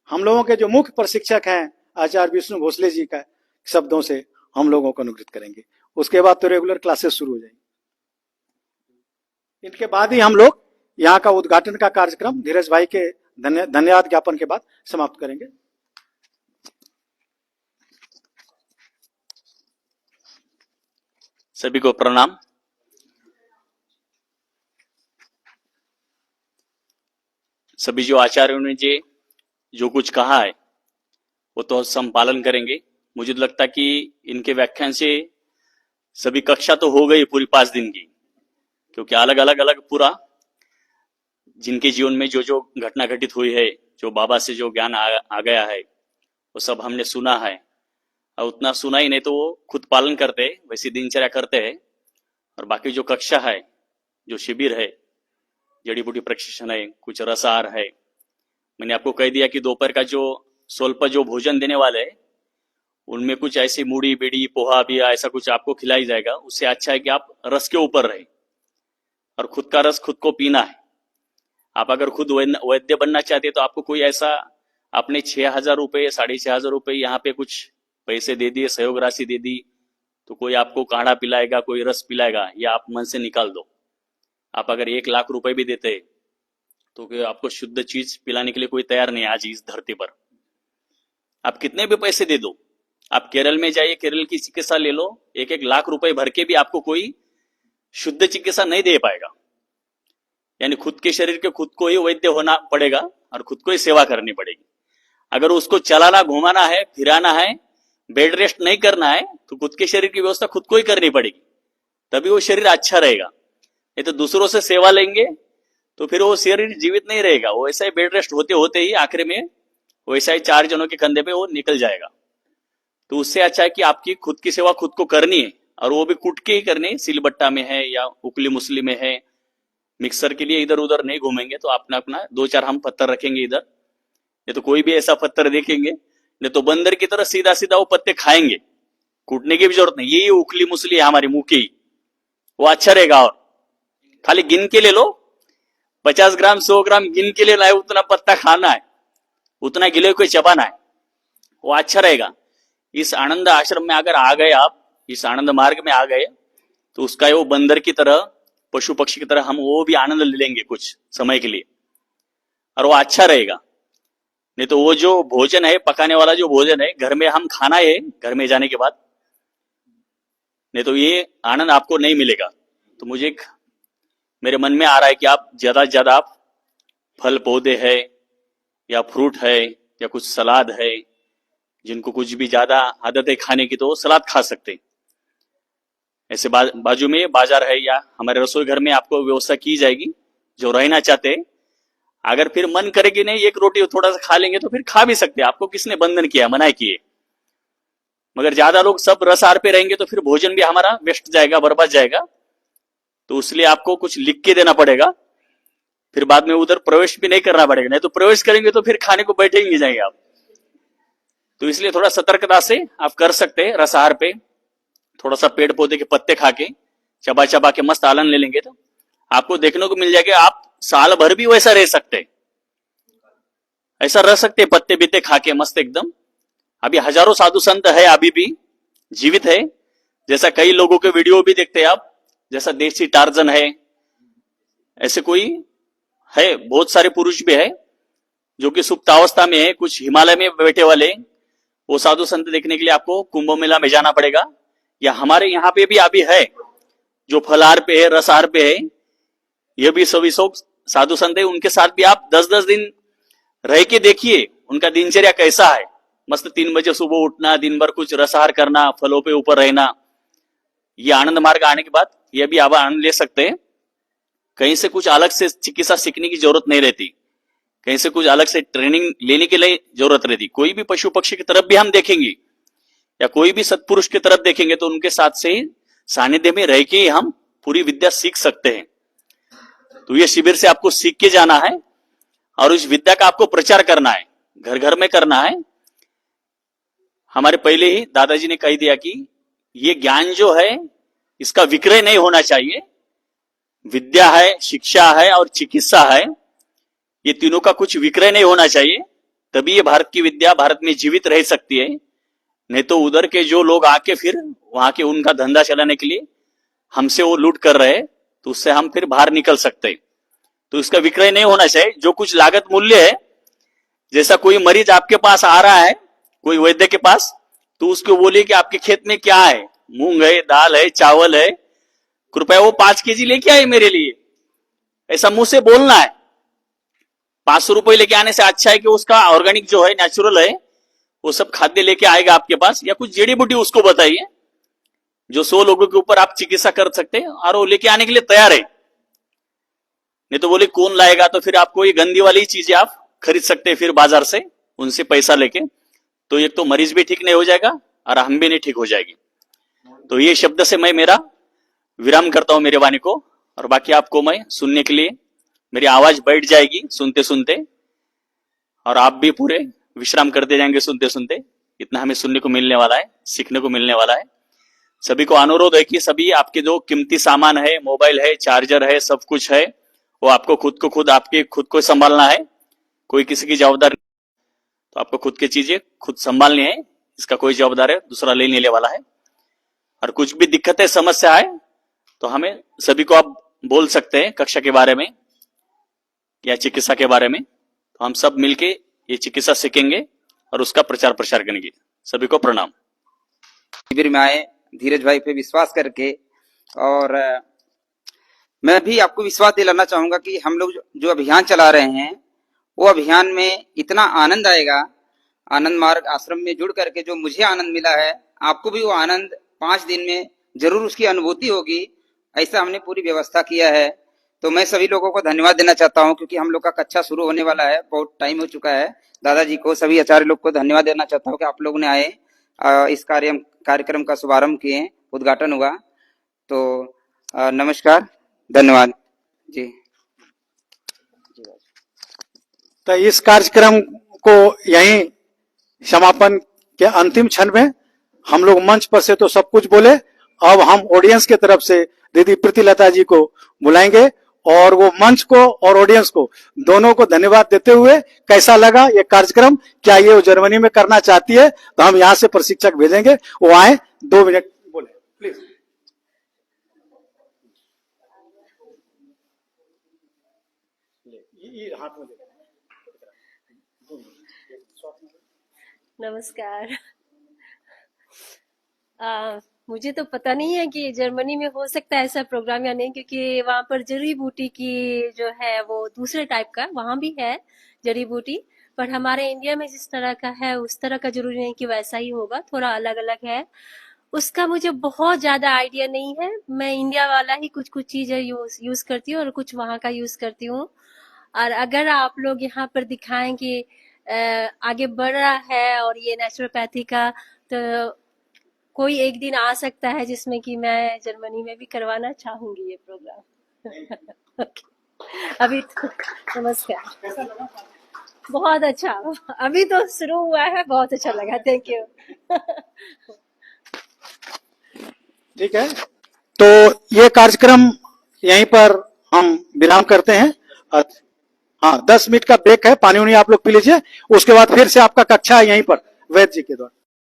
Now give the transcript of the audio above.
हम लोगों के जो मुख्य प्रशिक्षक हैं आचार्य विष्णु भोसले जी का शब्दों से हम लोगों को अनुग्रहित करेंगे। उसके बाद तो रेगुलर क्लासेस शुरू हो जाएंगी। इनके बाद ही हम लोग यहाँ का उद्घाटन का कार्यक्रम धीरज भाई के धन्यवाद ज्ञापन के बाद समाप्त करेंगे। सभी को प्रणाम। सभी जो आचार्यों ने जो कुछ कहा है वो तो हम पालन करेंगे। मुझे तो लगता कि इनके व्याख्यान से सभी कक्षा तो हो गई पूरी 5 दिन की, क्योंकि अलग अलग पूरा जिनके जीवन में जो घटना घटित हुई है, जो बाबा से जो ज्ञान आ गया है, वो सब हमने सुना है। और उतना सुना ही नहीं तो वो खुद पालन करते, वैसी दिनचर्या करते हैं। और बाकी जो कक्षा है, जो शिविर है, जड़ी बूटी प्रशिक्षण है, कुछ रसाहार है, मैंने आपको कह दिया कि दोपहर का जो स्वल्प जो भोजन देने वाले है, उनमें कुछ ऐसी मूढ़ी बीड़ी पोहा भी ऐसा कुछ आपको खिलाई जाएगा। उससे अच्छा है कि आप रस के ऊपर रहे और खुद का रस खुद को पीना है। आप अगर खुद वैद्य बनना चाहते तो आपको कोई ऐसा अपने 6,000 रुपये 6,500 रुपये यहाँ पे कुछ पैसे दे दिए, सहयोग राशि दे दी, तो कोई आपको काढ़ा पिलाएगा, कोई रस पिलाएगा, या आप मन से निकाल दो। आप अगर 1 लाख रुपए भी देते तो आपको शुद्ध चीज पिलाने के लिए कोई तैयार नहीं है आज इस धरती पर। आप कितने भी पैसे दे दो, आप केरल में जाइए, केरल की चिकित्सा ले लो, 1-1 लाख रुपए भर के भी आपको कोई शुद्ध चिकित्सा नहीं दे पाएगा। यानी खुद के शरीर के खुद को ही वैद्य होना पड़ेगा और खुद को ही सेवा करनी पड़ेगी। अगर उसको चलाना, घुमाना है, फिराना है, बेड रेस्ट नहीं करना है, तो खुद के शरीर की व्यवस्था खुद को ही करनी पड़ेगी, तभी वो शरीर अच्छा रहेगा। नहीं तो दूसरों से सेवा लेंगे तो फिर वो शरीर जीवित नहीं रहेगा। वो ऐसा ही बेड रेस्ट होते होते ही आखिर में वैसा ही 4 जनों के कंधे पे वो निकल जाएगा। तो उससे अच्छा है कि आपकी खुद की सेवा खुद को करनी है, और वो भी कुट के ही करनी है। सिलबट्टा में है या उकली मुसली में है, मिक्सर के लिए इधर उधर नहीं घूमेंगे। तो अपना 2-4 हम पत्थर रखेंगे इधर, ये तो कोई भी ऐसा पत्थर देखेंगे नहीं तो बंदर की तरह सीधा सीधा वो पत्ते खाएंगे, कूटने की भी जरूरत नहीं। ये उखली मुसली है हमारी मुंह की, वो अच्छा रहेगा। और खाली गिन के ले लो, 50 ग्राम 100 ग्राम गिन के लेना है, उतना पत्ता खाना है, उतना गिले को चबाना है, वो अच्छा रहेगा। इस आनंद आश्रम में अगर आ गए आप, इस आनंद मार्ग में आ गए, तो उसका वो बंदर की तरह, पशु पक्षी की तरह हम वो भी आनंद ले लेंगे कुछ समय के लिए, और वो अच्छा रहेगा। नहीं तो वो जो भोजन है, पकाने वाला जो भोजन है, घर में हम खाना है घर में जाने के बाद, नहीं तो ये आनंद आपको नहीं मिलेगा। तो मुझे मेरे मन में आ रहा है कि आप ज्यादा से ज्यादा आप फल पौधे है या फ्रूट है या कुछ सलाद है, जिनको कुछ भी ज्यादा आदत है खाने की तो सलाद खा सकते हैं। ऐसे बाजू में बाजार है या हमारे रसोई घर में आपको व्यवस्था की जाएगी। जो रहना चाहते हैं, अगर फिर मन करेगी नहीं 1 रोटी थोड़ा सा खा लेंगे तो फिर खा भी सकते हैं, आपको किसने बंधन किया, मना किए। मगर ज्यादा लोग सब रसाहार पे रहेंगे तो फिर भोजन भी हमारा वेस्ट जाएगा, बर्बाद जाएगा। तो इसलिए आपको कुछ लिख के देना पड़ेगा, फिर बाद में उधर प्रवेश भी नहीं करना पड़ेगा। नहीं तो प्रवेश करेंगे तो फिर खाने को बैठेंगे जाएंगे आप। तो इसलिए थोड़ा सतर्कता से आप कर सकते हैं। रसाहार पे थोड़ा सा पेड़ पौधे के पत्ते खा के, चबा चबा के मस्त आनंद ले लेंगे तो आपको देखने को मिल जाएगा आप साल भर भी वैसा रह सकते, ऐसा रह सकते पत्ते बित्ते खा के मस्त एकदम। अभी हजारों साधु संत है, अभी भी जीवित है, जैसा कई लोगों के वीडियो भी देखते हैं आप, जैसा देसी टार्जन है, ऐसे कोई है। बहुत सारे पुरुष भी है जो कि सुप्तावस्था में है, कुछ हिमालय में बैठे वाले। वो साधु संत देखने के लिए आपको कुंभ मेला में जाना पड़ेगा, या हमारे यहाँ पे भी अभी है जो फलाहार पे है, रसाहार पे है, ये भी सभी सब साधु संत है। उनके साथ भी आप 10-10 दिन रह के देखिए उनका दिनचर्या कैसा है। मस्त 3 बजे सुबह उठना, दिन भर कुछ रसाहार करना, फलों पे ऊपर रहना। ये आनंद मार्ग आने के बाद ये भी आप आनंद ले सकते हैं। कहीं से कुछ अलग से चिकित्सा सीखने की जरूरत नहीं रहती, कहीं से कुछ अलग से ट्रेनिंग लेने के लिए जरूरत रहती। कोई भी पशु पक्षी की तरफ भी हम देखेंगे या कोई भी सत्पुरुष की तरफ देखेंगे तो उनके साथ से सानिध्य में रह के हम पूरी विद्या सीख सकते हैं। तो ये शिविर से आपको सीख के जाना है और इस विद्या का आपको प्रचार करना है, घर घर में करना है। हमारे पहले ही दादाजी ने कह दिया कि ये ज्ञान जो है इसका विक्रय नहीं होना चाहिए। विद्या है, शिक्षा है और चिकित्सा है, ये तीनों का कुछ विक्रय नहीं होना चाहिए। तभी ये भारत की विद्या भारत में जीवित रह सकती है। नहीं तो उधर के जो लोग आके फिर वहां के उनका धंधा चलाने के लिए हमसे वो लूट कर रहे, तो उससे हम फिर बाहर निकल सकते। तो इसका विक्रय नहीं होना चाहिए। जो कुछ लागत मूल्य है, जैसा कोई मरीज आपके पास आ रहा है कोई वैद्य के पास, तो उसको बोलिए कि आपके खेत में क्या है, मूंग है, दाल है, चावल है, कृपया वो 5 केजी लेके आए मेरे लिए। ऐसा मुंह से बोलना है। 500 रुपए लेके आने से अच्छा है कि उसका ऑर्गेनिक जो है, नेचुरल है, वो सब खाद्य लेके आएगा आपके पास, या कुछ जड़ी बूटी उसको बताइए जो 100 लोगों के ऊपर आप चिकित्सा कर सकते हैं, और वो लेके आने के लिए तैयार है। नहीं तो बोले कौन लाएगा, तो फिर आपको ये गंदी वाली चीजें आप खरीद सकते हैं फिर बाजार से उनसे पैसा लेके। तो एक तो मरीज भी ठीक नहीं हो जाएगा और हम भी नहीं ठीक हो जाएगी। तो ये शब्द से मैं मेरा विराम करता हूं मेरे वाणी को, और बाकी आपको मैं सुनने के लिए, मेरी आवाज बैठ जाएगी सुनते सुनते, और आप भी पूरे विश्राम करते जाएंगे सुनते सुनते। इतना हमें सुनने को मिलने वाला है, सीखने को मिलने वाला है। सभी को अनुरोध है कि सभी आपके जो कीमती सामान है, मोबाइल है, चार्जर है, सब कुछ है, वो आपको आपके खुद को संभालना है। कोई किसी की जवाबदारी, तो आपको खुद की चीजें खुद संभालनी है। इसका कोई जवाबदार है दूसरा ले लेने वाला है। और कुछ भी दिक्कत है, समस्या है, तो हमें सभी को आप बोल सकते हैं कक्षा के बारे में या चिकित्सा के बारे में। तो हम सब मिलके ये चिकित्सा सीखेंगे और उसका प्रचार प्रसार करेंगे। सभी को प्रणाम। शिविर में आए धीरज भाई पे विश्वास करके, और मैं भी आपको विश्वास दिलाना चाहूंगा कि हम लोग जो अभियान चला रहे हैं, वो अभियान में इतना आनंद आएगा। आनंद मार्ग आश्रम में जुड़ करके जो मुझे आनंद मिला है, आपको भी वो आनंद 5 दिन में जरूर उसकी अनुभूति होगी। ऐसा हमने पूरी व्यवस्था किया है। तो मैं सभी लोगों को धन्यवाद देना चाहता हूं, क्योंकि हम लोग का कक्षा शुरू होने वाला है, बहुत टाइम हो चुका है। दादाजी को, सभी आचार्य लोग को धन्यवाद देना चाहता हूं कि आप लोगों ने आए, इस कार्यक्रम का शुभारंभ किए, उद्घाटन हुआ। तो नमस्कार, धन्यवाद जी। तो इस कार्यक्रम को यहीं समापन के अंतिम क्षण में हम लोग मंच पर से तो सब कुछ बोले, अब हम ऑडियंस के तरफ से दीदी प्रीतिलता जी को बुलाएंगे, और वो मंच को और ऑडियंस को दोनों को धन्यवाद देते हुए कैसा लगा ये कार्यक्रम, क्या ये वो जर्मनी में करना चाहती है, तो हम यहाँ से प्रशिक्षक भेजेंगे, वो आए 2 मिनट बोले प्लीज। हाथ में नमस्कार। मुझे तो पता नहीं है कि जर्मनी में हो सकता है ऐसा प्रोग्राम या नहीं, क्योंकि वहां पर जड़ी बूटी की जो है वो दूसरे टाइप का, वहां भी है जड़ी बूटी, पर हमारे इंडिया में जिस तरह का है उस तरह का जरूरी नहीं कि वैसा ही होगा, थोड़ा अलग अलग है। उसका मुझे बहुत ज्यादा आइडिया नहीं है। मैं इंडिया वाला ही कुछ कुछ चीजें यूज करती हूँ और कुछ वहां का यूज करती हूँ। और अगर आप लोग यहाँ पर दिखाएं कि आगे बढ़ रहा है और ये नेचुरोपैथी का, तो कोई एक दिन आ सकता है जिसमें कि मैं जर्मनी में भी करवाना चाहूंगी ये प्रोग्राम। अभी तो नमस्कार, बहुत अच्छा, अभी तो शुरू हुआ है, बहुत अच्छा लगा, थैंक यू। ठीक है, तो ये कार्यक्रम यहीं पर हम विराम करते हैं। हाँ, 10 मिनट का ब्रेक है, पानी उनी आप लोग पी लीजिए, उसके बाद फिर से आपका कक्षा यहीं पर वैद्य जी के द्वारा।